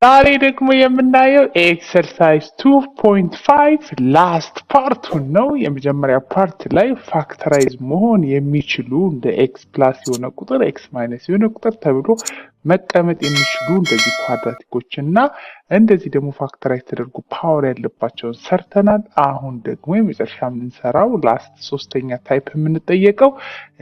ዛሬ ደግሞ የምናየው ኤክሰርሳይዝ 2.5 ላስት ፓርቱን ነው። የመጀመሪያ ፓርት ላይ ፋክተራይዝ መሆን የሚችሉ እንደ ኤክስ ፕላስ የሆነ ቁጥር ኤክስ ማይነስ የሆነ ቁጥር ተብሎ መቀመጥ የሚችሉ እንደዚህ ኳድራቲኮች እና እንደዚህ ደግሞ ፋክተራይዝ ተደርጎ ፓወር ያለባቸውን ሰርተናል። አሁን ደግሞ የመጨረሻ የምንሰራው ላስት ሶስተኛ ታይፕ የምንጠየቀው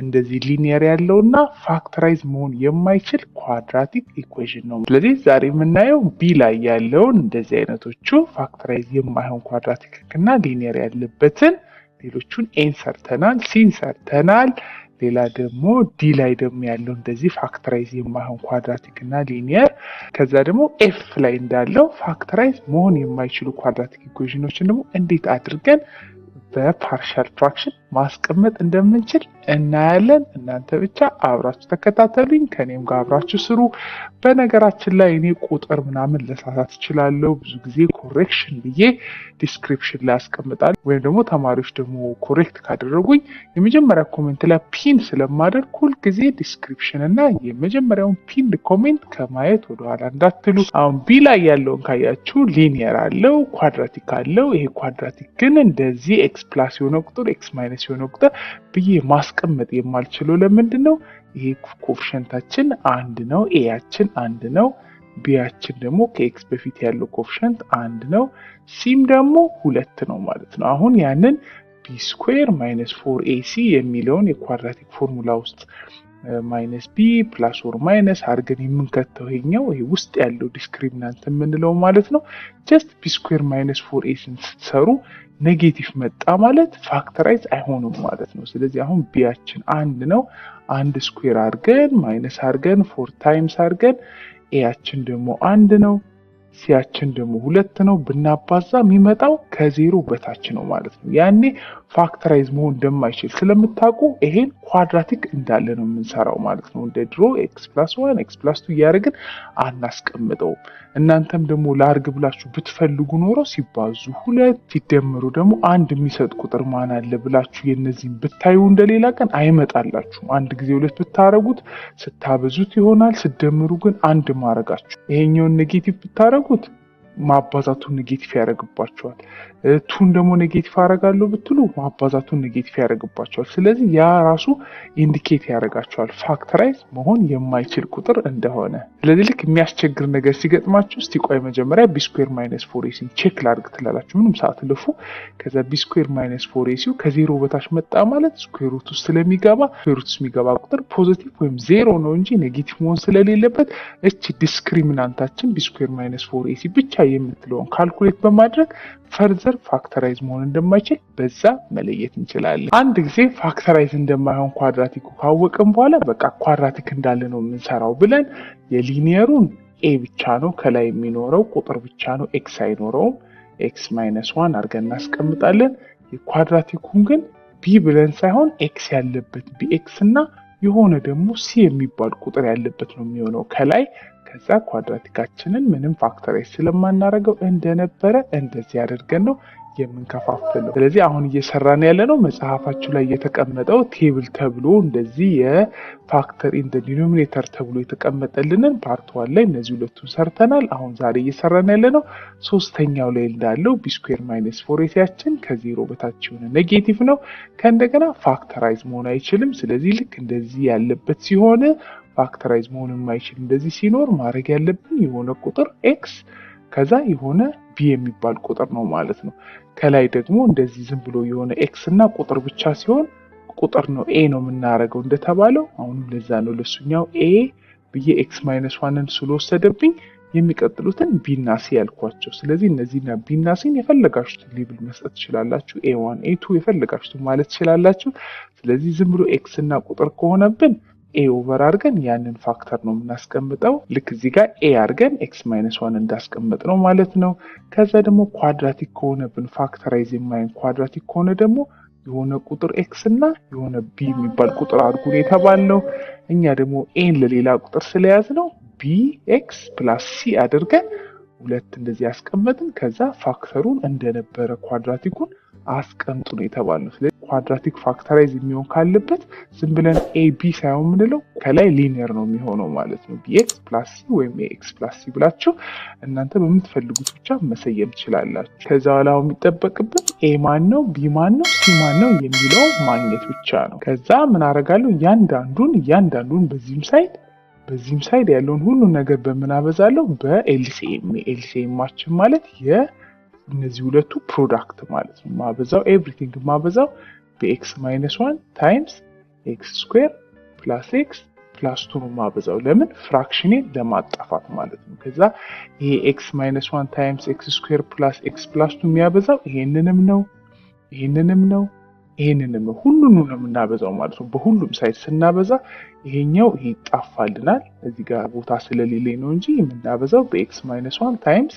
እንደዚህ ሊኒየር ያለውና ፋክተራይዝ መሆን የማይችል ኳድራቲክ ኢኩዌሽን ነው። ስለዚህ ዛሬ የምናየው ቢ ላይ ያለውን እንደዚህ አይነቶቹ ፋክተራይዝ የማይሆን ኳድራቲክ እና ሊኒየር ያለበትን ሌሎቹን ኤን ሰርተናል፣ ሲን ሰርተናል። ሌላ ደግሞ ዲ ላይ ደግሞ ያለው እንደዚህ ፋክተራይዝ የማይሆን ኳድራቲክ እና ሊኒየር፣ ከዛ ደግሞ ኤፍ ላይ እንዳለው ፋክተራይዝ መሆን የማይችሉ ኳድራቲክ ኢኩዌሽኖችን ደግሞ እንዴት አድርገን በፓርሻል ፍራክሽን ማስቀመጥ እንደምንችል እናያለን። እናንተ ብቻ አብራችሁ ተከታተሉኝ፣ ከኔም ጋር አብራችሁ ስሩ። በነገራችን ላይ እኔ ቁጥር ምናምን ለሳሳት እችላለሁ። ብዙ ጊዜ ኮሬክሽን ብዬ ዲስክሪፕሽን ላይ አስቀምጣለሁ፣ ወይም ደግሞ ተማሪዎች ደግሞ ኮሬክት ካደረጉኝ የመጀመሪያ ኮሜንት ላይ ፒን ስለማደርግ ሁልጊዜ ዲስክሪፕሽን እና የመጀመሪያውን ፒን ኮሜንት ከማየት ወደኋላ እንዳትሉ። አሁን ቢ ላይ ያለውን ካያችሁ ሊኒየር አለው፣ ኳድራቲክ አለው። ይሄ ኳድራቲክ ግን እንደዚህ ኤክስ ፕላስ የሆነ ቁጥር ኤክስ ማይነስ የሆነ ቁጥር ብዬ ማስቀመጥ የማልችለው ለምንድን ነው? ይሄ ኮፊሸንታችን አንድ ነው፣ ኤያችን አንድ ነው፣ ቢያችን ደግሞ ከኤክስ በፊት ያለው ኮፊሸንት አንድ ነው፣ ሲም ደግሞ ሁለት ነው ማለት ነው። አሁን ያንን ቢ ስኩዌር ማይነስ 4ac የሚለውን የኳድራቲክ ፎርሙላ ውስጥ ማይነስ ቢ ፕላስ ኦር ማይነስ አድርገን የምንከተው ይሄኛው ይሄ ውስጥ ያለው ዲስክሪሚናንት የምንለው ማለት ነው። ጀስት ቢ ስኩዌር ማይነስ 4ac ስትሰሩ ኔጌቲቭ መጣ ማለት ፋክተራይዝ አይሆንም ማለት ነው። ስለዚህ አሁን ቢያችን አንድ ነው፣ አንድ ስኩዌር አድርገን ማይነስ አድርገን 4 ታይምስ አድርገን ኤያችን ደግሞ አንድ ነው፣ ሲያችን ደግሞ ሁለት ነው። ብናባዛ የሚመጣው ከዜሮ በታች ነው ማለት ነው። ያኔ ፋክተራይዝ መሆን እንደማይችል ስለምታውቁ ይሄን ኳድራቲክ እንዳለ ነው የምንሰራው ማለት ነው። እንደ ድሮ ኤክስ ፕላስ 1 ኤክስ ፕላስ 2 እያደረግን አናስቀምጠውም። እናንተም ደግሞ ላርግ ብላችሁ ብትፈልጉ ኖሮ ሲባዙ ሁለት ሲደምሩ ደግሞ አንድ የሚሰጥ ቁጥር ማን አለ ብላችሁ የነዚህን ብታዩ እንደሌላ ቀን አይመጣላችሁም። አንድ ጊዜ ሁለት ብታረጉት ስታበዙት ይሆናል፣ ስደምሩ ግን አንድ ማረጋችሁ። ይሄኛውን ኔጌቲቭ ብታረጉት ማባዛቱን ኔጌቲቭ ያደርግባቸዋል። ቱን ደግሞ ኔጌቲቭ አደርጋለሁ ብትሉ ማባዛቱን ኔጌቲቭ ያደርግባቸዋል። ስለዚህ ያ ራሱ ኢንዲኬት ያደርጋቸዋል ፋክተራይዝ መሆን የማይችል ቁጥር እንደሆነ። ስለዚህ ልክ የሚያስቸግር ነገር ሲገጥማችሁ እስቲ ቆይ መጀመሪያ ቢ ስኩዌር ማይነስ 4ac ቼክ ላድርግ ትላላችሁ፣ ምንም ሳትልፉ። ከዛ ቢ ስኩዌር ማይነስ 4ac ከዜሮ በታች መጣ ማለት ስኩዌር ሩት ውስጥ ስለሚገባ ስኩዌር ሩት ውስጥ የሚገባ ቁጥር ፖዚቲቭ ወይም ዜሮ ነው እንጂ ኔጌቲቭ መሆን ስለሌለበት እቺ ዲስክሪሚናንታችን ቢ ስኩዌር ማይነስ 4ac ብቻ የምትለውን ካልኩሌት በማድረግ ፈርዘር ፋክተራይዝ መሆን እንደማይችል በዛ መለየት እንችላለን። አንድ ጊዜ ፋክተራይዝ እንደማይሆን ኳድራቲኩ ካወቅን በኋላ በቃ ኳድራቲክ እንዳለ ነው የምንሰራው ብለን የሊኒየሩን ኤ ብቻ ነው ከላይ የሚኖረው ቁጥር ብቻ ነው፣ ኤክስ አይኖረውም። ኤክስ ማይነስ 1 አድርገን እናስቀምጣለን። የኳድራቲኩን ግን ቢ ብለን ሳይሆን ኤክስ ያለበት ቢኤክስ እና የሆነ ደግሞ ሲ የሚባል ቁጥር ያለበት ነው የሚሆነው ከላይ። ከዛ ኳድራቲካችንን ምንም ፋክተራይዝ ስለማናረገው እንደነበረ እንደዚህ አድርገን ነው የምንከፋፍለው። ስለዚህ አሁን እየሰራን ያለ ነው መጽሐፋችሁ ላይ የተቀመጠው ቴብል ተብሎ እንደዚህ የፋክተር ኢን ዘ ዲኖሚኔተር ተብሎ የተቀመጠልንን ፓርት 1 ላይ እነዚህ ሁለቱን ሰርተናል። አሁን ዛሬ እየሰራን ያለ ነው ሶስተኛው ላይ እንዳለው ቢ ስኩዌር ማይነስ 4ac ከዜሮ በታች የሆነ ኔጌቲቭ ነው። ከእንደገና ፋክተራይዝ መሆን አይችልም። ስለዚህ ልክ እንደዚህ ያለበት ሲሆን ፋክተራይዝ መሆን የማይችል እንደዚህ ሲኖር ማድረግ ያለብን የሆነ ቁጥር ኤክስ ከዛ የሆነ ቢ የሚባል ቁጥር ነው ማለት ነው። ከላይ ደግሞ እንደዚህ ዝም ብሎ የሆነ ኤክስ እና ቁጥር ብቻ ሲሆን ቁጥር ነው ኤ ነው የምናደርገው እንደተባለው። አሁንም ለዛ ነው ለሱኛው ኤ ብዬ ኤክስ ማይነስ 1ን ስለወሰደብኝ የሚቀጥሉትን ቢ እና ሲ ያልኳቸው። ስለዚህ እነዚህና ቢ እና ሲን የፈለጋችሁትን ሌብል መስጠት ትችላላችሁ። ኤ1 ኤ2 የፈለጋችሁትን ማለት ትችላላችሁ። ስለዚህ ዝም ብሎ ኤክስ እና ቁጥር ከሆነብን ኤ ኦቨር አድርገን ያንን ፋክተር ነው የምናስቀምጠው። ልክ እዚህ ጋር ኤ አድርገን ኤክስ ማይነስ 1 እንዳስቀምጥ ነው ማለት ነው። ከዛ ደግሞ ኳድራቲክ ከሆነብን ፋክተራይዝ የማይን ኳድራቲክ ከሆነ ደግሞ የሆነ ቁጥር ኤክስ እና የሆነ ቢ የሚባል ቁጥር አድርጉን የተባልነው። እኛ ደግሞ ኤን ለሌላ ቁጥር ስለያዝ ነው ቢ ኤክስ ፕላስ ሲ አድርገን ሁለት እንደዚህ ያስቀመጥን። ከዛ ፋክተሩን እንደነበረ ኳድራቲኩን አስቀምጡ ነው የተባልነው። ስለዚህ ኳድራቲክ ፋክተራይዝ የሚሆን ካለበት ዝም ብለን ab ሳይሆን ምንለው ከላይ ሊኒየር ነው የሚሆነው ማለት ነው። bx + c ወይም ax + c ብላችሁ እናንተ በምትፈልጉት ብቻ መሰየም ትችላላችሁ። ከዛ በኋላ የሚጠበቅበት a ማን ነው b ማን ነው c ማን ነው የሚለው ማግኘት ብቻ ነው። ከዛ ምን አደርጋለሁ እያንዳንዱን በዚህም ሳይድ ያለውን ሁሉ ነገር በምን አበዛለሁ በኤልሲኤማችን ማለት የእነዚህ ሁለቱ ፕሮዳክት ማለት ነው። ማበዛው ኤቭሪቲንግ ማበዛው በx - 1 ታይምስ x² + x + 2 ነው ማበዛው። ለምን ፍራክሽኔን ለማጣፋት ማለት ነው። ከዛ ይሄ x - 1 ታይምስ x² + x + 2 የሚያበዛው ይሄንንም ነው ሁሉንም ነው የምናበዛው ማለት ነው። በሁሉም ሳይድ ስናበዛ ይሄኛው ይሄ ይጣፋልናል። እዚህ ጋር ቦታ ስለሌለኝ ነው እንጂ የምናበዛው በx - 1 ታይምስ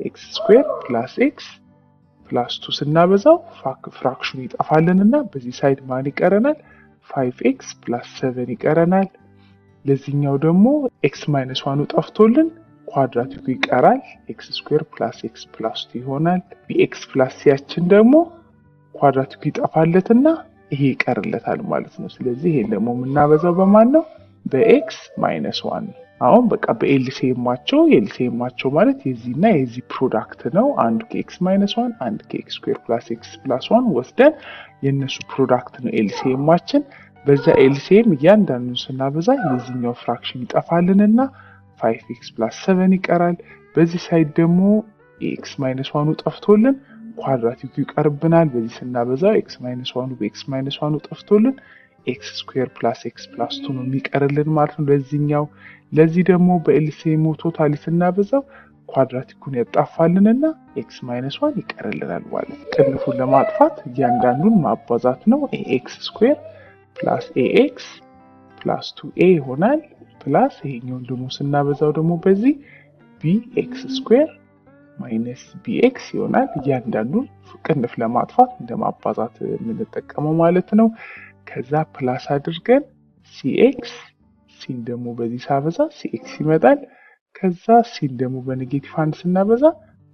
x² + x + 2 ስናበዛው ፍራክሽኑ ይጠፋልንና በዚህ ሳይድ ማን ይቀረናል 5x + 7 ይቀረናል። ለዚህኛው ደግሞ x - 1 ጠፍቶልን ኳድራቲኩ ይቀራል x² + x + 2 ይሆናል። bx + c ያችን ደግሞ ኳድራቲኩ ይጠፋለትና ይሄ ይቀርለታል ማለት ነው። ስለዚህ ይሄን ደግሞ የምናበዛው በማን ነው በx - 1 ነው። አሁን በቃ የኤልሲኤማቸው ማለት የዚህና የዚህ ፕሮዳክት ነው። አንዱ ከx - 1 አንዱ ከx² + x + 1 ወስደን የነሱ ፕሮዳክት ነው ኤልሲኤማችን። በዛ ኤልሲኤም እያንዳንዱን ስናበዛ የዚህኛው ፍራክሽን ይጠፋልንና 5x + 7 ይቀራል። በዚህ ሳይድ ደግሞ x - 1 ጠፍቶልን ኳድራቲኩ ይቀርብናል። በዚህ ስናበዛው x - 1 በx - 1 ጠፍቶልን x² + x + 2 ነው የሚቀርልን ማለት ነው ለዚህኛው። ለዚህ ደግሞ በኤልሲኤሙ ቶታሊ ስናበዛው ኳድራቲኩን ያጣፋልንና x - 1 ይቀርልናል ማለት ነው። ቅንፉን ለማጥፋት እያንዳንዱን ማባዛት ነው። ax² + ax + 2a ይሆናል ፕላስ ይሄኛውን ደግሞ ስናበዛው ደግሞ በዚህ bx² - bx ይሆናል። እያንዳንዱን ቅንፍ ለማጥፋት እንደማባዛት የምንጠቀመው ማለት ነው። ከዛ ፕላስ አድርገን cx ሲን ደግሞ በዚህ ሳበዛ cx ይመጣል። ከዛ ሲን ደግሞ በኔጌቲቭ 1 ስናበዛ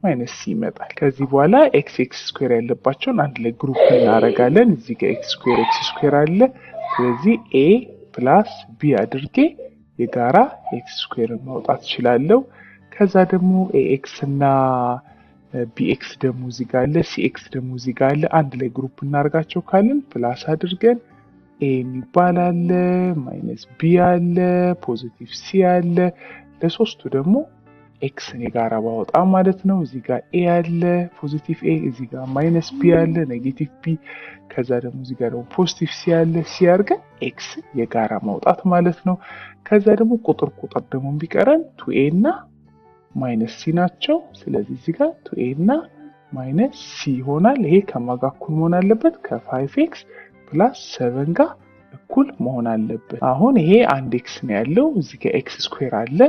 -c ይመጣል። ከዚህ በኋላ x² ያለባቸውን አንድ ላይ ግሩፕ እናደርጋለን። እዚህ ጋር x² አለ። ስለዚህ a + b አድርጌ የጋራ x² ማውጣት እችላለሁ። ከዛ ደግሞ ax እና bx ደግሞ እዚህ ጋር አለ፣ cx ደግሞ እዚህ ጋር አለ። አንድ ላይ ግሩፕ እናደርጋቸው ካልን ፕላስ አድርገን a የሚባል አለ፣ -b አለ፣ ፖዚቲቭ c አለ። ለሶስቱ ደግሞ x የጋራ ባወጣ ማለት ነው። እዚህ ጋር a አለ ፖዚቲቭ a፣ እዚህ ጋር -b አለ ኔጌቲቭ b፣ ከዛ ደግሞ እዚህ ጋር ደግሞ ፖዚቲቭ c አለ። c አድርገን x የጋራ ማውጣት ማለት ነው። ከዛ ደግሞ ቁጥር ደግሞ ቢቀረን 2a እና -c ናቸው። ስለዚህ እዚህ ጋር 2a እና -c ይሆናል። ይሄ ከማን ጋር እኩል መሆን አለበት? ከ5x + 7 ጋር እኩል መሆን አለበት። አሁን ይሄ አንድ x ነው ያለው፣ እዚህ ጋር x² አለ።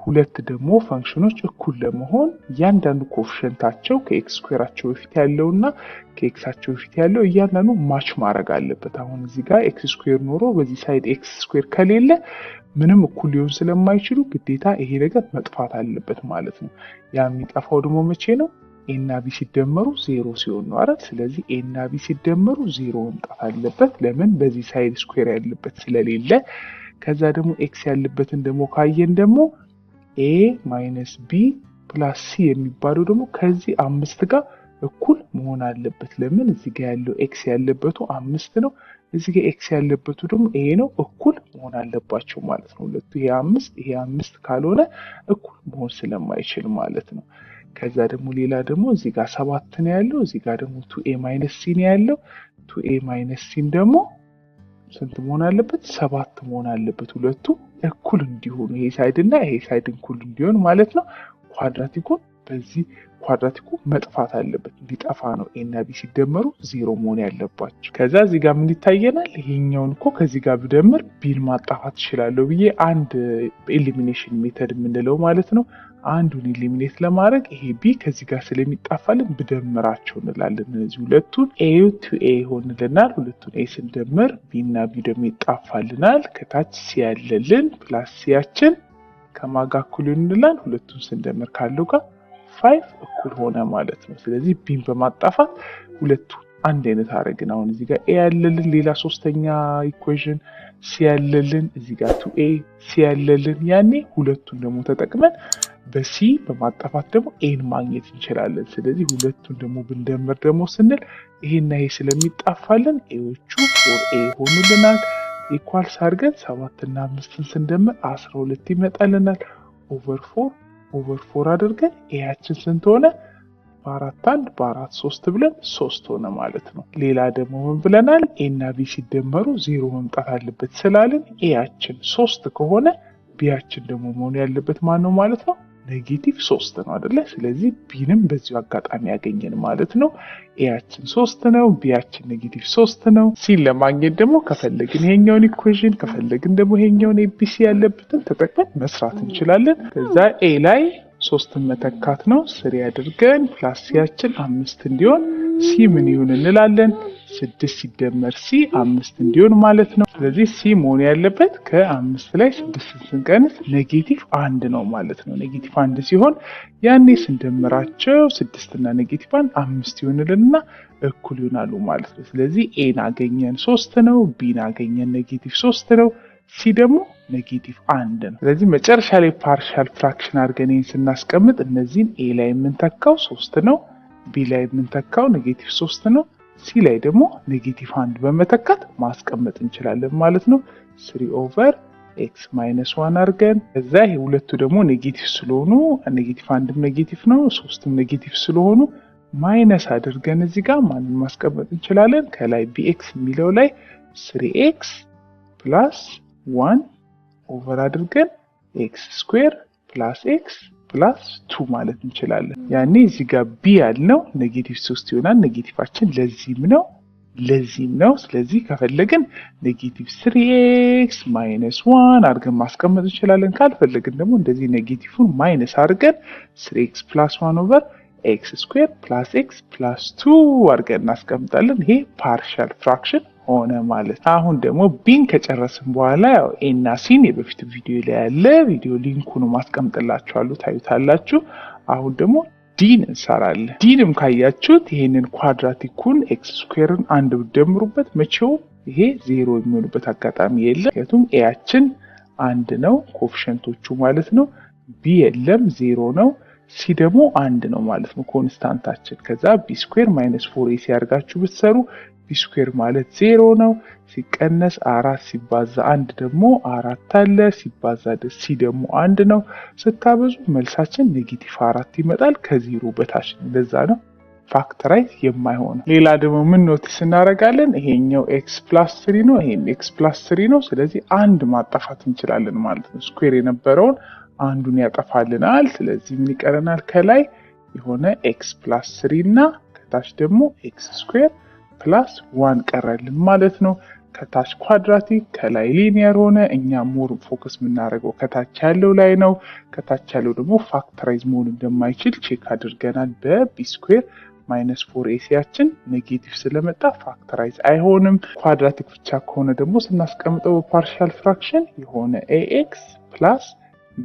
ሁለት ደግሞ ፈንክሽኖች እኩል ለመሆን እያንዳንዱ ኮኤፊሺየንታቸው ከx² በፊት ያለውና ከxቸው በፊት ያለው እያንዳንዱ ማች ማድረግ አለበት። አሁን እዚህ ጋር x² ኖሮ በዚህ ሳይድ x² ከሌለ ምንም እኩል ሊሆን ስለማይችሉ ግዴታ ይሄ ነገር መጥፋት አለበት ማለት ነው። ያ የሚጠፋው ደግሞ መቼ ነው? a እና b ሲደመሩ 0 ሲሆን ነው አይደል? ስለዚህ a እና b ሲደመሩ 0 መምጣት አለበት። ለምን? በዚህ ሳይድ ስኩዌር ያለበት ስለሌለ። ከዛ ደግሞ x ያለበትን ደግሞ ካየን ደግሞ a - b + c የሚባለው ደግሞ ከዚህ 5 ጋር እኩል መሆን አለበት። ለምን? እዚህ ጋር ያለው x ያለበቱ 5 ነው፣ እዚህ ጋር x ያለበቱ ደግሞ a ነው። እኩል መሆን አለባቸው ማለት ነው ሁለቱ። ይሄ 5 ካልሆነ እኩል መሆን ስለማይችል ማለት ነው። ከዛ ደግሞ ሌላ ደግሞ እዚህ ጋር 7 ነው ያለው፣ እዚህ ጋር ደግሞ 2a - c ነው ያለው። 2a - c ደግሞ ስንት መሆን አለበት? 7 መሆን አለበት። ሁለቱ እኩል እንዲሆኑ ይሄ ሳይድ እና ይሄ ሳይድ እኩል እንዲሆን ማለት ነው። ኳድራቲኩን በዚህ ኳድራቲኩ መጥፋት አለበት። እንዲጠፋ ነው a እና b ሲደመሩ 0 መሆን ያለባቸው። ከዛ እዚህ ጋር ምን ይታየናል? ይሄኛውን እኮ ከዚህ ጋር ብደምር ቢን ማጣፋት እችላለሁ ብዬ አንድ ኤሊሚኔሽን ሜተድ የምንለው ማለት ነው። አንዱን ኤሊሚኔት ለማድረግ ይሄ ቢ ከዚህ ጋር ስለሚጣፋልን ብደምራቸው እንላለን። እነዚህ ሁለቱን a to a ይሆንልናል። ሁለቱን a ስንደምር b እና b ደግሞ ይጣፋልናል። ከታች c ያለልን ፕላስ c ያችን ከማጋ እኩል ይሆንልናል። ሁለቱን ስንደምር ካለው ጋር 5 እኩል ሆነ ማለት ነው። ስለዚህ ቢን በማጣፋት ሁለቱ አንድ አይነት አረግን። አሁን እዚህ ጋር ኤ ያለልን ሌላ ሶስተኛ ኢኩዌሽን ሲ ያለልን እዚህ ጋር 2a ሲ ያለልን ያኔ ሁለቱን ደግሞ ተጠቅመን በሲ በማጣፋት ደግሞ ኤን ማግኘት እንችላለን። ስለዚህ ሁለቱን ደግሞ ብንደምር ደግሞ ስንል ይሄና ይሄ ስለሚጣፋልን ኤዎቹ 4a ሆኑልናል። ኢኳልስ አድርገን 7 እና 5ን ስንደምር 12 ይመጣልናል። ኦቨር 4 አድርገን ኤያችን ስንት ሆነ? በ4 1 በ4 3 ብለን 3 ሆነ ማለት ነው። ሌላ ደግሞ ምን ብለናል? ኤ እና ቢ ሲደመሩ 0 መምጣት አለበት ስላልን ኤያችን 3 ከሆነ ቢያችን ደግሞ መሆን ያለበት ማን ነው ማለት ነው? ኔጌቲቭ 3 ነው አይደለ? ስለዚህ ቢንም በዚሁ አጋጣሚ ያገኘን ማለት ነው። ኤያችን 3 ነው፣ ቢያችን ኔጌቲቭ 3 ነው። ሲን ለማግኘት ደግሞ ከፈለግን ይሄኛውን ኢኩዌሽን ከፈለግን ደግሞ ይሄኛውን ኤቢሲ ያለበትን ተጠቅመን መስራት እንችላለን። ከዛ ኤ ላይ 3ን መተካት ነው። 3 አድርገን ፕላስ ሲያችን 5 እንዲሆን ሲ ምን ይሁን እንላለን? 6 ሲደመር ሲ 5 እንዲሆን ማለት ነው። ስለዚህ ሲ መሆን ያለበት ከ5 ላይ 6 ስንቀንስ ኔጌቲቭ 1 ነው ማለት ነው። ኔጌቲቭ 1 ሲሆን ያኔ ስንደምራቸው 6 እና ኔጌቲቭ 1 5 ይሆንልንና እኩል ይሆናሉ ማለት ነው። ስለዚህ ኤን አገኘን 3 ነው፣ ቢን አገኘን ኔጌቲቭ 3 ነው፣ ሲ ደግሞ ኔጌቲቭ 1 ነው። ስለዚህ መጨረሻ ላይ ፓርሻል ፍራክሽን አድርገን ይህን ስናስቀምጥ እነዚህን ኤ ላይ የምንተካው 3 ነው፣ ቢ ላይ የምንተካው ኔጌቲቭ 3 ነው፣ ሲ ላይ ደግሞ ኔጌቲቭ 1 በመተካት ማስቀመጥ እንችላለን ማለት ነው። 3 ኦቨር ኤክስ ማይነስ 1 አድርገን ከዛ ይሄ ሁለቱ ደግሞ ኔጌቲቭ ስለሆኑ ኔጌቲቭ 1ም ኔጌቲቭ ነው 3ም ኔጌቲቭ ስለሆኑ ማይነስ አድርገን እዚህ ጋር ማንን ማስቀመጥ እንችላለን? ከላይ ቢኤክስ የሚለው ላይ 3x ፕላስ 1 ኦቨር አድርገን ኤክስ ስኩዌር ፕላስ ኤክስ ፕላስ 2 ማለት እንችላለን። ያኔ እዚህ ጋር ቢ ያልነው ኔጌቲቭ 3 ይሆናል። ኔጌቲቫችን ለዚህም ነው። ስለዚህ ከፈለግን ኔጌቲቭ 3x ማይነስ 1 አድርገን ማስቀመጥ እንችላለን። ካልፈለግን ደግሞ እንደዚህ ኔጌቲቭን ማይነስ አድርገን 3x ፕላስ 1 ኦቨር ኤክስ ስኩዌር ፕላስ ኤክስ ፕላስ 2 አድርገን እናስቀምጣለን። ይሄ ፓርሻል ፍራክሽን ሆነ ማለት። አሁን ደግሞ ቢን ከጨረስን በኋላ ያው ኤ እና ሲን የበፊት ቪዲዮ ላይ ያለ ቪዲዮ ሊንኩን ማስቀምጥላችኋለሁ ታዩታላችሁ። አሁን ደግሞ ዲን እንሰራለን። ዲንም ካያችሁት ይሄንን ኳድራቲኩን ኤክስ ስኩዌርን አንድ ብትደምሩበት መቼው ይሄ 0 የሚሆንበት አጋጣሚ የለም። ምክንያቱም ኤያችን 1 ነው ኮኤፊሽንቶቹ ማለት ነው። ቢ የለም 0 ነው። ሲ ደግሞ 1 ነው ማለት ነው ኮንስታንታችን። ከዛ ቢ ስኩዌር ማይነስ 4ac ያርጋችሁ ብትሰሩ ቢ ስኩዌር ማለት 0 ነው። ሲቀነስ 4 ሲባዛ 1 ደግሞ 4 አለ። ሲባዛ ሲ ደግሞ 1 ነው። ስታበዙ መልሳችን ኔጌቲቭ 4 ይመጣል። ከዜሮ በታች ነው። ለዛ ነው ፋክተራይዝ የማይሆነው። ሌላ ደግሞ ምን ኖቲስ እናደርጋለን? ይሄኛው ኤክስ ፕላስ 3 ነው፣ ይሄም ኤክስ ፕላስ 3 ነው። ስለዚህ አንድ ማጣፋት እንችላለን ማለት ነው። ስኩዌር የነበረውን አንዱን ያጠፋልናል። ስለዚህ ምን ይቀረናል? ከላይ የሆነ ኤክስ ፕላስ 3 እና ከታች ደግሞ ኤክስ ስኩዌር ፕላስ 1 ቀረልን ማለት ነው። ከታች ኳድራቲክ ከላይ ሊኒየር ሆነ። እኛ ሞር ፎከስ የምናደርገው ከታች ያለው ላይ ነው። ከታች ያለው ደግሞ ፋክተራይዝ መሆን እንደማይችል ቼክ አድርገናል። በቢ ስኩዌር ማይነስ 4ac ኔጌቲቭ ስለመጣ ፋክተራይዝ አይሆንም። ኳድራቲክ ብቻ ከሆነ ደግሞ ስናስቀምጠው በፓርሻል ፍራክሽን የሆነ ኤክስ ፕላስ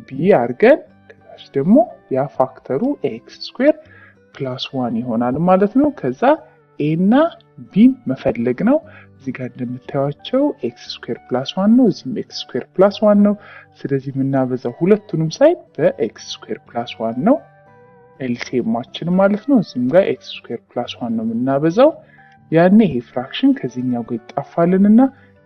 ቢ አድርገን ከታች ደግሞ ያ ፋክተሩ ኤክስ ስኩዌር ፕላስ 1 ይሆናል ማለት ነው። ከዛ ኤ እና ቢን መፈለግ ነው። እዚህ ጋር እንደምታዩቸው ኤክስ ስኩዌር ፕላስ 1 ነው፣ እዚህም ኤክስ ስኩዌር ፕላስ 1 ነው። ስለዚህ የምናበዛው ሁለቱንም ሳይድ በኤክስ ስኩዌር ፕላስ 1 ነው ኤልሲኤማችን ማለት ነው። እዚህም ጋር ኤክስ ስኩዌር ፕላስ 1 ነው የምናበዛው። ያኔ ይሄ ፍራክሽን ከዚህኛው ጋር ይጣፋልንና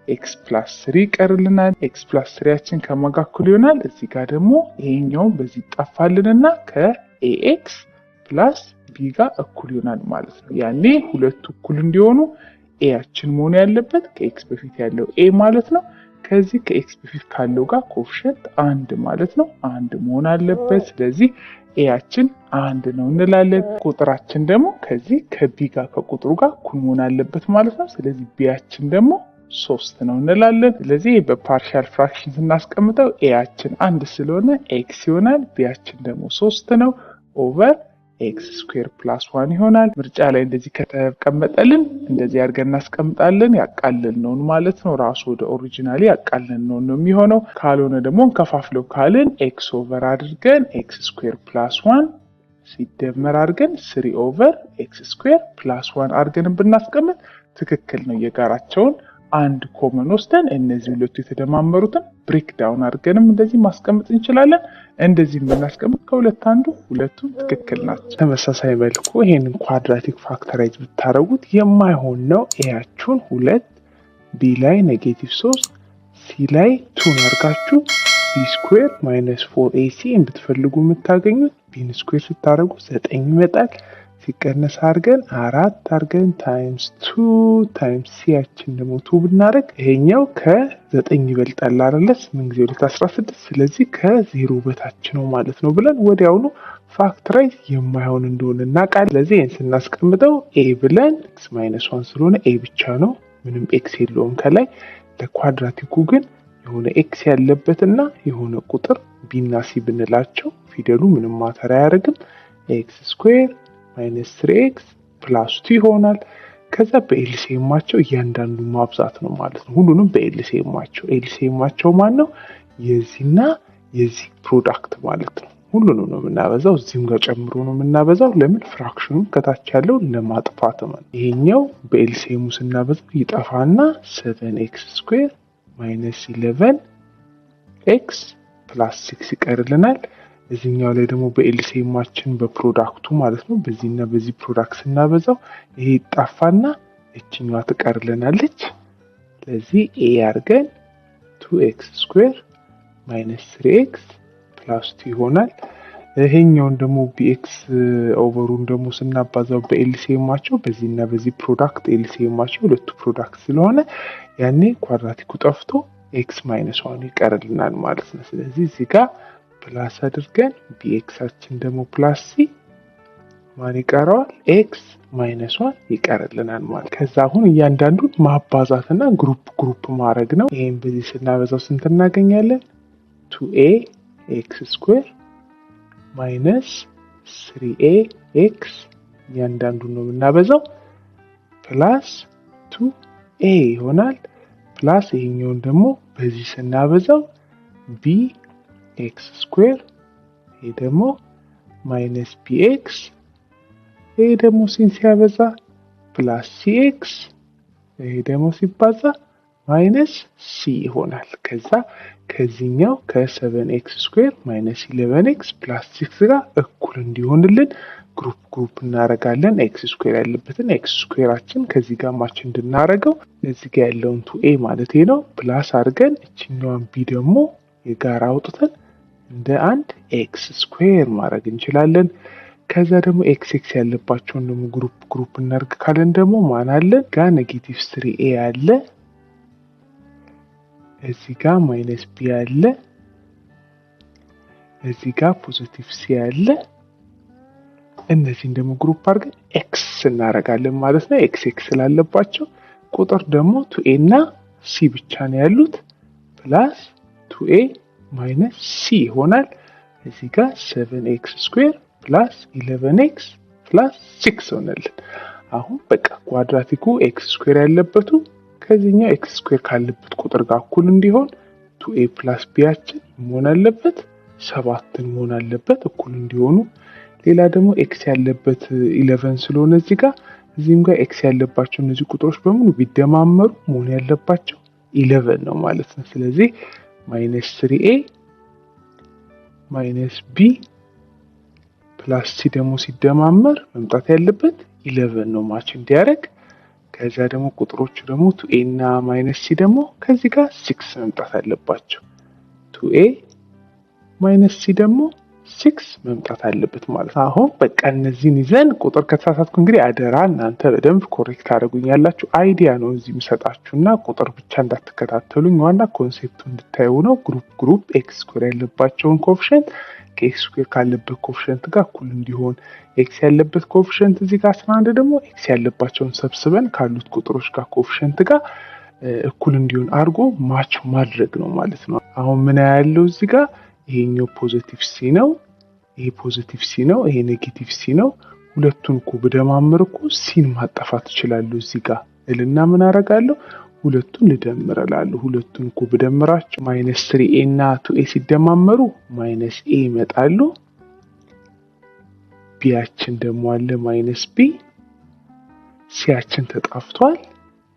ኤክስ ፕላስ 3 ይቀርልናል። ኤክስ ፕላስ 3ያችን ከመጋኩል ይሆናል። እዚህ ጋር ደግሞ ይሄኛው በዚህ ይጣፋልንና ከኤክስ ፕላስ ቢ ጋር እኩል ይሆናል ማለት ነው። ያኔ ሁለቱ እኩል እንዲሆኑ ኤያችን መሆን ያለበት ከኤክስ በፊት ያለው ኤ ማለት ነው። ከዚህ ከኤክስ በፊት ካለው ጋር ኮኤፊሽንት 1 ማለት ነው 1 መሆን አለበት። ስለዚህ ኤያችን 1 ነው እንላለን። ቁጥራችን ደግሞ ከዚህ ከቢ ጋር ከቁጥሩ ጋር እኩል መሆን አለበት ማለት ነው። ስለዚህ ቢያችን ደግሞ 3 ነው እንላለን። ስለዚህ በፓርሻል ፍራክሽን ስናስቀምጠው ኤያችን 1 ስለሆነ ኤክስ ይሆናል። ቢያችን ደግሞ 3 ነው ኦቨር ኤክስ ስኩዌር ፕላስ 1 ይሆናል። ምርጫ ላይ እንደዚህ ከተቀመጠልን እንደዚህ አድርገን እናስቀምጣለን። ያቃለልነውን ማለት ነው ራሱ ወደ ኦሪጂናሊ ያቃለልነውን ነው የሚሆነው። ካልሆነ ደግሞ እንከፋፍለው ካልን ኤክስ ኦቨር አድርገን ኤክስ ስኩዌር ፕላስ 1 ሲደመር አድርገን 3/x² + 1 አድርገን ብናስቀምጥ ትክክል ነው። የጋራቸውን አንድ ኮመን ወስደን እነዚህ ሁለቱ የተደማመሩትን ብሬክ ዳውን አድርገንም እንደዚህ ማስቀመጥ እንችላለን። እንደዚህ ብናስቀምጥ ከሁለት አንዱ ሁለቱም ትክክል ናቸው። ተመሳሳይ መልኩ ይሄንን ኳድራቲክ ፋክተራይዝ ብታረጉት የማይሆን ነው። ኤያችሁን 2 ቢ ላይ -3 ሲ ላይ 2 አድርጋችሁ b² - 4ac እንድትፈልጉ የምታገኙት ቢን ስኩዌር ስታረጉ 9 ይመጣል። ሲቀነስ አድርገን 4 አድርገን ታይምስ 2 ታይምስ ሲያችን ደግሞ 2 ብናደርግ ይሄኛው ከ9 ይበልጣል አይደለ? 8 ጊዜ 2 16 ስለዚህ ከ0 በታች ነው ማለት ነው ብለን ወዲያውኑ ፋክተራይዝ የማይሆን እንደሆነ እናውቃለን። ስለዚህ ይሄን ስናስቀምጠው a ብለን x - 1 ስለሆነ a ብቻ ነው፣ ምንም x የለውም ከላይ። ለኳድራቲኩ ግን የሆነ ኤክስ ያለበትና የሆነ ቁጥር ቢ እና ሲ ብንላቸው ፊደሉ ምንም ማተር አያደርግም። x² - 3x + 2 ይሆናል። ከዛ በኤልሲኤማቸው እያንዳንዱ ማብዛት ነው ማለት ነው። ሁሉንም በኤልሲኤማቸው ኤልሲኤማቸው ማን ነው? የዚህና የዚህ ፕሮዳክት ማለት ነው። ሁሉንም ነው የምናበዛው፣ እዚህም ጋር ጨምሮ ነው የምናበዛው። ለምን? ፍራክሽኑን ከታች ያለው ለማጥፋት ነው። ይሄኛው በኤልሲኤሙ ስናበዛው ይጠፋና 7x² - 11x + 6 ይቀርልናል። እዚህኛው ላይ ደግሞ በኤልሲኤማችን በፕሮዳክቱ ማለት ነው በዚህና በዚህ ፕሮዳክት ስናበዛው ይሄ ይጣፋና እችኛዋ ትቀርልናለች። ስለዚህ a አድርገን 2x² - 3x + 2 ይሆናል። ይሄኛውን ደግሞ bx ኦቨሩን ደግሞ ስናባዛው በኤልሲኤማቸው በዚህና በዚህ ፕሮዳክት ኤልሲኤማቸው ሁለቱ ፕሮዳክት ስለሆነ ያኔ ኳድራቲኩ ጠፍቶ x - 1 ይቀርልናል ማለት ነው። ስለዚህ እዚህ ጋር ፕላስ አድርገን bxአችን ደግሞ ፕላስ c ማን ይቀረዋል? x - 1 ይቀርልናል ማለት። ከዛ አሁን እያንዳንዱን ማባዛትና ግሩፕ ማድረግ ነው። ይሄን በዚህ ስናበዛው ስንት እናገኛለን? 2ax² - 3ax እያንዳንዱን ነው የምናበዛው ፕላስ 2a ይሆናል። ፕላስ ይሄኛውን ደግሞ በዚህ ስናበዛው bx² ይሄ ደግሞ -bx ይሄ ደግሞ ሲን ሲያበዛ ፕላስ cx ይሄ ደግሞ ሲባዛ -c ይሆናል። ከዛ ከዚህኛው ከ7x² - 11x + 6 ጋር እኩል እንዲሆንልን ግሩፕ እናደርጋለን። x² ያለበትን x²አችን ከዚህ ጋር ማች እንድናደርገው እዚህ ጋር ያለውን 2a ማለት ነው ፕላስ አድርገን እችኛዋን b ደግሞ የጋራ አውጥተን እንደ አንድ x² ማድረግ እንችላለን። ከዛ ደግሞ x ያለባቸውን ደግሞ ግሩፕ እናድርግ ካለን ደግሞ ማን አለ ጋር -3a አለ፣ እዚህ ጋር -b አለ፣ እዚህ ጋር +c አለ። እነዚህን ደግሞ ግሩፕ አድርገን x እናደርጋለን ማለት ነው። x ስላለባቸው ቁጥር ደግሞ 2a እና c ብቻ ነው ያሉት ፕላስ 2a - c ይሆናል። እዚህ ጋር 7x² + 11x + 6 ሆነልን። አሁን በቃ ኳድራቲኩ x² ያለበቱ ከዚህኛው x² ካለበት ቁጥር ጋር እኩል እንዲሆን 2a + bያችን መሆን አለበት 7 መሆን አለበት እኩል እንዲሆኑ። ሌላ ደግሞ ኤክስ ያለበት 11 ስለሆነ እዚህ ጋር እዚህም ጋር ኤክስ ያለባቸው እነዚህ ቁጥሮች በሙሉ ቢደማመሩ መሆን ያለባቸው 11 ነው ማለት ነው። ስለዚህ -3a -b ፕላስ ሲ ደግሞ ሲደማመር መምጣት ያለበት 11 ነው ማች እንዲያደርግ። ከዛ ደግሞ ቁጥሮቹ ደግሞ 2a እና -c ደግሞ ከዚህ ጋር 6 መምጣት አለባቸው። 2a -c ደግሞ 6 መምጣት አለበት ማለት ነው። አሁን በቃ እነዚህን ይዘን ቁጥር ከተሳሳትኩ እንግዲህ አደራ እናንተ በደንብ ኮሬክት አድርጉኛላችሁ። አይዲያ ነው እዚህ የምሰጣችሁና ቁጥር ብቻ እንዳትከታተሉኝ፣ ዋና ኮንሴፕቱ እንድታዩ ነው። ግሩፕ ኤክስ ስኩዌር ያለባቸውን ኮኤፊሺየንት ከኤክስ ስኩዌር ካለበት ኮኤፊሺየንት ጋር እኩል እንዲሆን፣ ኤክስ ያለበት ኮኤፊሺየንት እዚህ ጋር 11 ደግሞ ኤክስ ያለባቸውን ሰብስበን ካሉት ቁጥሮች ጋር ኮኤፊሺየንት ጋር እኩል እንዲሆን አድርጎ ማች ማድረግ ነው ማለት ነው። አሁን ምን ያለው እዚህ ጋር ይሄኛው ፖዚቲቭ ሲ ነው፣ ይሄ ፖዚቲቭ ሲ ነው፣ ይሄ ኔጌቲቭ ሲ ነው። ሁለቱን እኮ በደማምር እኮ ሲን ማጣፋት እችላለሁ። እዚህ ጋር እልና ምን አደርጋለሁ? ሁለቱን ልደምራለሁ። ሁለቱን እኮ በደምራቸው -3a እና 2a ሲደማመሩ -a ይመጣሉ። b ቢያችን ደግሞ አለ ማይነስ ቢ፣ ሲያችን ተጣፍቷል።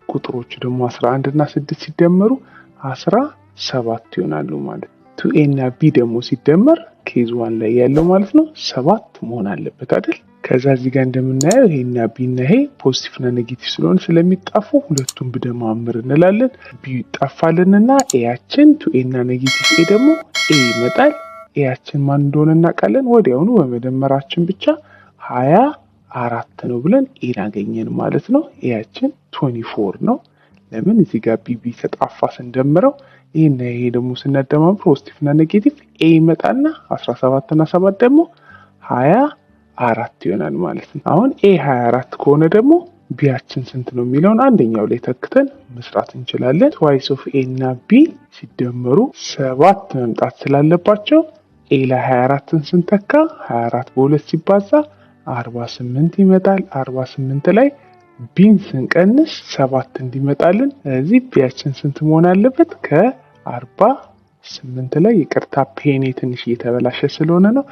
ቁጥሮቹ ደግሞ 11 እና 6 ሲደመሩ 17 ይሆናሉ ማለት ነው። 2a እና b ደግሞ ሲደመር ኬዝ 1 ላይ ያለው ማለት ነው 7 መሆን አለበት አይደል? ከዛ እዚህ ጋር እንደምናየው ይሄ እና b እና ይሄ ፖዚቲቭ እና ኔጌቲቭ ስለሆነ ስለሚጣፉ ሁለቱም ብደማምር እንላለን። b ይጣፋልንና ኤያችን 2a እና ኔጌቲቭ a ደግሞ a ይመጣል። ኤያችን ማን እንደሆነ እናውቃለን። ወዲያውኑ በመደመራችን ብቻ 24 ነው ብለን ኤን አገኘን ማለት ነው። ኤያችን 24 ነው። ለምን እዚህ ጋር ቢቢ ተጣፋ ስንደምረው ይሄና ይሄ ደግሞ ስናደማምር ፖዚቲቭ እና ኔጌቲቭ ኤ ይመጣና 17 እና 7 ደግሞ 24 ይሆናል ማለት ነው። አሁን ኤ 24 ከሆነ ደግሞ ቢያችን ስንት ነው የሚለውን አንደኛው ላይ ተክተን መስራት እንችላለን። ትዋይስ ኦፍ ኤ እና ቢ ሲደመሩ 7 መምጣት ስላለባቸው ኤ ላይ 24ን ስንተካ 24 በ2 ሲባዛ 48 ይመጣል። 48 ላይ ቢን ስንቀንስ 7 እንዲመጣልን ስለዚህ ቢያችን ስንት መሆን አለበት? ከ48 ላይ ይቅርታ ፔኔ ትንሽ እየተበላሸ ስለሆነ ነው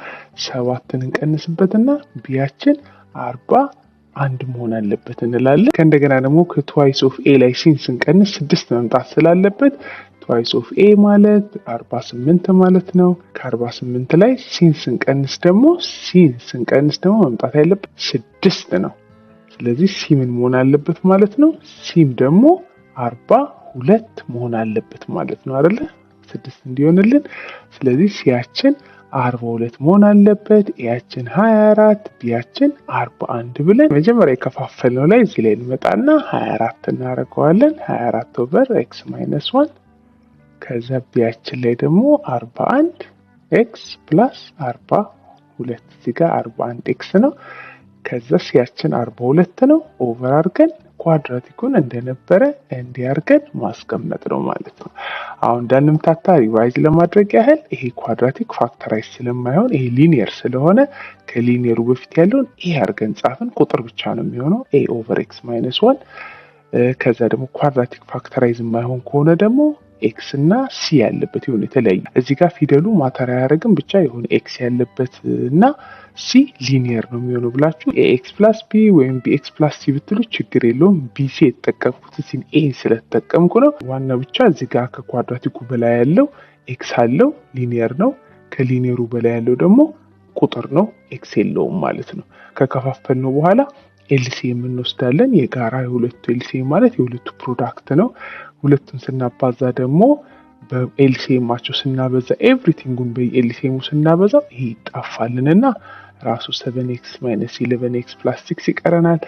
7ን እንቀንስበትና ቢያችን 41 መሆን አለበት እንላለን። ከእንደገና ደግሞ ከትዋይስ ኦፍ ኤ ላይ ሲን ስንቀንስ 6 መምጣት ስላለበት ትዋይስ ኦፍ ኤ ማለት 48 ማለት ነው። ከ48 ላይ ሲን ስንቀንስ ደግሞ መምጣት ያለበት 6 ነው። ስለዚህ ሲ ምን መሆን አለበት ማለት ነው? ሲም ደግሞ 42 መሆን አለበት ማለት ነው አይደለ? 6 እንዲሆንልን ስለዚህ ሲያችን 42 መሆን አለበት። ኤያችን 24 ቢያችን 41 ብለን መጀመሪያ የከፋፈልነው ላይ እዚህ ላይ እንመጣና 24 እናደርገዋለን። 24 ኦቨር ኤክስ ማይነስ 1 ከዛ ቢያችን ላይ ደግሞ 41 ኤክስ ፕላስ 42 እዚህ ጋር 41 ኤክስ ነው። ከዛ ሲያችን 42 ነው። ኦቨር አድርገን ኳድራቲኩን እንደነበረ እንዲያርገን ማስቀመጥ ነው ማለት ነው። አሁን እንዳንምታታ ሪቫይዝ ለማድረግ ያህል ይሄ ኳድራቲክ ፋክተራይዝ ስለማይሆን ይሄ ሊኒየር ስለሆነ ከሊኒየሩ በፊት ያለውን ኤ አድርገን ጻፍን። ቁጥር ብቻ ነው የሚሆነው ኤ ኦቨር ኤክስ ማይነስ 1። ከዛ ደግሞ ኳድራቲክ ፋክተራይዝ የማይሆን ከሆነ ደግሞ ኤክስ እና ሲ ያለበት ይሁን የተለያዩ እዚህ ጋር ፊደሉ ማተር አያደርግም ብቻ ይሁን ኤክስ ያለበት እና ሲ ሊኒየር ነው የሚሆነው ብላችሁ ኤክስ ፕላስ ቢ ወይም ቢኤክስ ፕላስ ሲ ብትሉ ችግር የለውም። ቢሲ የተጠቀምኩት ሲን ኤ ስለተጠቀምኩ ነው። ዋና ብቻ እዚህ ጋር ከኳድራቲኩ በላይ ያለው ኤክስ አለው ሊኒየር ነው። ከሊኒየሩ በላይ ያለው ደግሞ ቁጥር ነው ኤክስ የለውም ማለት ነው። ከከፋፈልነው በኋላ ኤልሲኤም እንወስዳለን። የጋራ የሁለቱ ኤልሲኤም ማለት የሁለቱ ፕሮዳክት ነው። ሁለቱን ስናባዛ ደግሞ በኤልሲኤማቸው ስናበዛ ኤቭሪቲንጉን በኤልሲኤሙ ስናበዛ ይሄ ይጣፋልንና ራሱ 7x ማይነስ 11x ፕላስ 6 ይቀረናል።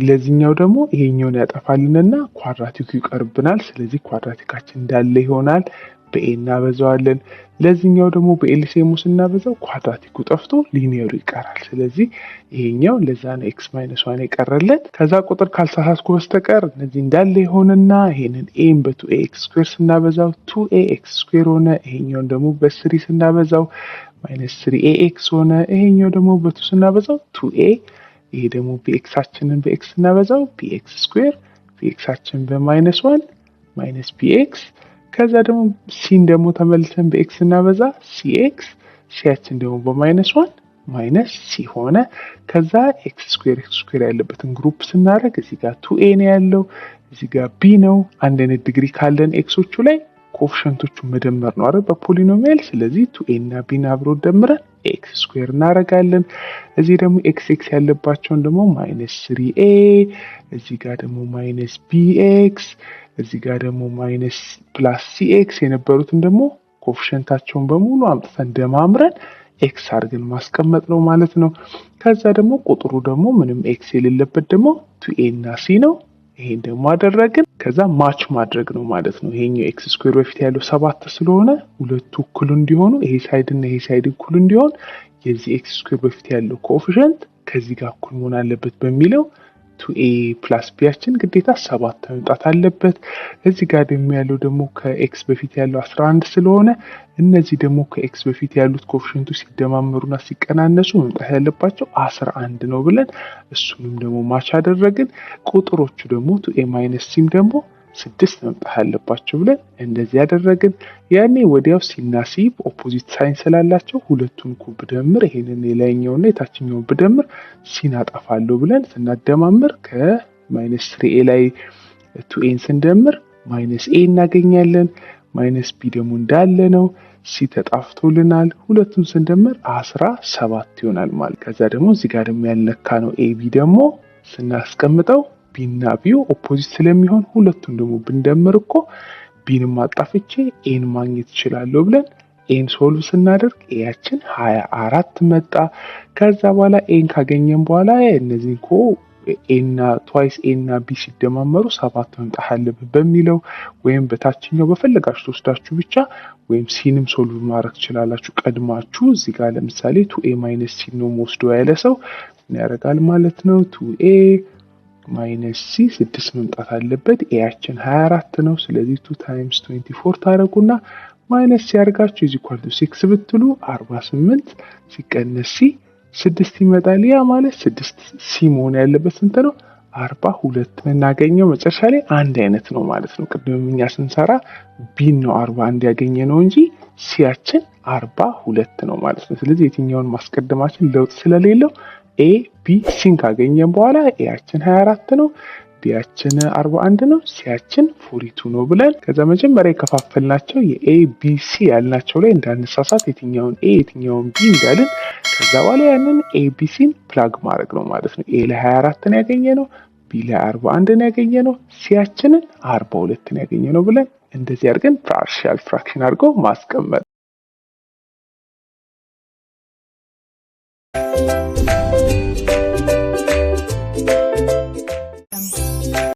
ለዚህኛው ደግሞ ይሄኛውን ያጠፋልንና ኳድራቲኩ ይቀርብናል። ስለዚህ ኳድራቲካችን እንዳለ ይሆናል። በኤ እናበዛዋለን። ለዚህኛው ደግሞ በኤልሲኤሙ ስናበዛው ኳድራቲኩ ጠፍቶ ሊኒየሩ ይቀራል። ስለዚህ ይሄኛው ለዛ ነው ኤክስ ማይነስ 1 የቀረለት። ከዛ ቁጥር ካልሳሳስኩ በስተቀር እነዚህ እንዳለ ይሆንና ይሄንን ኤን በ2ኤ ኤክስ ስኩዌር ስናበዛው 2ኤ ኤክስ ስኩዌር ሆነ። ይሄኛውን ደግሞ በ3 ስናበዛው ማይነስ 3ኤ ኤክስ ሆነ። ይሄኛው ደግሞ በ2 ስናበዛው 2ኤ። ይሄ ደግሞ ቢኤክሳችንን በኤክስ ስናበዛው ቢኤክስ ስኩዌር፣ ቢኤክሳችን በማይነስ 1 ማይነስ ቢኤክስ። ከዛ ደግሞ ሲን ደግሞ ተመልሰን በኤክስ እናበዛ ሲኤክስ፣ ሲያችን ደግሞ በማይነስ 1 ማይነስ ሲ ሆነ። ከዛ ኤክስ ስኩዌር ያለበትን ግሩፕ ስናደርግ እዚህ ጋር 2ኤ ነው ያለው፣ እዚህ ጋር ቢ ነው። አንድ አይነት ዲግሪ ካለን ኤክሶቹ ላይ ኮኤፊሺየንቶቹ መደመር ነው አይደል በፖሊኖሚያል። ስለዚህ 2ኤ እና ቢን አብሮ ደምረን ኤክስ ስኩዌር እናደርጋለን። እዚህ ደግሞ ኤክስ ኤክስ ያለባቸውን ደግሞ ማይነስ 3ኤ፣ እዚህ ጋር ደግሞ ማይነስ ቢኤክስ፣ እዚህ ጋር ደግሞ ማይነስ ፕላስ ሲኤክስ የነበሩትን ደግሞ ኮኤፊሺየንታቸውን በሙሉ አምጥተን ደማምረን ኤክስ አድርገን ማስቀመጥ ነው ማለት ነው። ከዛ ደግሞ ቁጥሩ ደግሞ ምንም ኤክስ የሌለበት ደግሞ 2ኤ እና ሲ ነው። ይሄን ደግሞ አደረግን። ከዛ ማች ማድረግ ነው ማለት ነው። ይሄኛው ኤክስ ስኩዌር በፊት ያለው 7 ስለሆነ ሁለቱ እኩል እንዲሆኑ ይሄ ሳይድ እና ይሄ ሳይድ እኩል እንዲሆን የዚህ ኤክስ ስኩዌር በፊት ያለው ኮኤፊሺየንት ከዚህ ጋር እኩል መሆን አለበት በሚለው 2ኤ ፕላስ ቢያችን ግዴታ 7 መምጣት አለበት። እዚህ ጋር ደግሞ ያለው ደግሞ ከኤክስ በፊት ያለው 11 ስለሆነ እነዚህ ደግሞ ከኤክስ በፊት ያሉት ኮኤፊሺየንቶች ሲደማመሩና ሲቀናነሱ መምጣት ያለባቸው 11 ነው ብለን እሱንም ደግሞ ማች አደረግን። ቁጥሮቹ ደግሞ 2ኤ ማይነስ ሲም ደግሞ 6 መምጣት አለባቸው ብለን እንደዚህ ያደረግን። ያኔ ወዲያው ሲና ሲ ኦፖዚት ሳይን ስላላቸው ሁለቱን ኩብ ብደምር ይሄንን የላይኛውና የታችኛውን ብደምር ሲን አጠፋለሁ ብለን ስናደማምር ከማይነስ 3a ላይ 2ኤን ስንደምር ማይነስ ኤ እናገኛለን። ማይነስ ቢ ደግሞ እንዳለ ነው። ሲ ተጣፍቶልናል። ሁለቱን ስንደምር 17 ይሆናል ማለት። ከዛ ደግሞ እዚህ ጋር ደግሞ ያልነካ ነው ኤቢ ደግሞ ስናስቀምጠው ቢ እና ቢው ኦፖዚት ስለሚሆን ሁለቱን ደግሞ ብንደምር እኮ ቢንም አጣፍቼ ኤን ማግኘት እችላለሁ ብለን ኤን ሶልቭ ስናደርግ ኤያችን 24 መጣ። ከዛ በኋላ ኤን ካገኘን በኋላ እነዚህ እኮ ኤና ትዋይስ ኤና ቢ ሲደማመሩ 7 መምጣት አለበት በሚለው ወይም በታችኛው በፈለጋችሁ ተወስዳችሁ ብቻ ወይም ሲንም ሶልቭ ማድረግ ትችላላችሁ ቀድማችሁ። እዚህ ጋር ለምሳሌ 2a ማይነስ ሲ ነው ወስዶ ያለ ሰው ምን ያደርጋል ማለት ነው 2a ማይነስ ሲ 6 መምጣት አለበት። ኤያችን 24 ነው። ስለዚህ 2 ታይምስ 24 ታረጉና ማይነስ ሲ ያርጋችሁ ኢዝ ኢኳል ቱ 6 ብትሉ 48 ሲቀነስ ሲ 6 ይመጣል። ያ ማለት 6 ሲ መሆን ያለበት ስንት ነው? 42 እናገኘው። መጨረሻ ላይ አንድ አይነት ነው ማለት ነው። ቅድም እኛ ስንሰራ ቢን ነው 41 ያገኘ ነው እንጂ ሲያችን 42 ነው ማለት ነው። ስለዚህ የትኛውን ማስቀደማችን ለውጥ ስለሌለው ኤ ቢ ሲን ካገኘን በኋላ ኤያችን 24 ነው፣ ቢያችን 41 ነው፣ ሲያችን 42 ነው ብለን ከዛ መጀመሪያ የከፋፈልናቸው የኤ ቢ ሲ ያልናቸው ላይ እንዳንሳሳት የትኛውን ኤ የትኛውን ቢ እንዳልን ከዛ በኋላ ያንን ኤ ቢ ሲን ፕላግ ማድረግ ነው ማለት ነው። ኤ ላይ 24 ነው ያገኘ ነው፣ ቢ ላይ 41 ነው ያገኘ ነው፣ ሲያችንን 42 ነው ያገኘ ነው ብለን እንደዚህ አድርገን ፓርሻል ፍራክሽን አድርገው ማስቀመጥ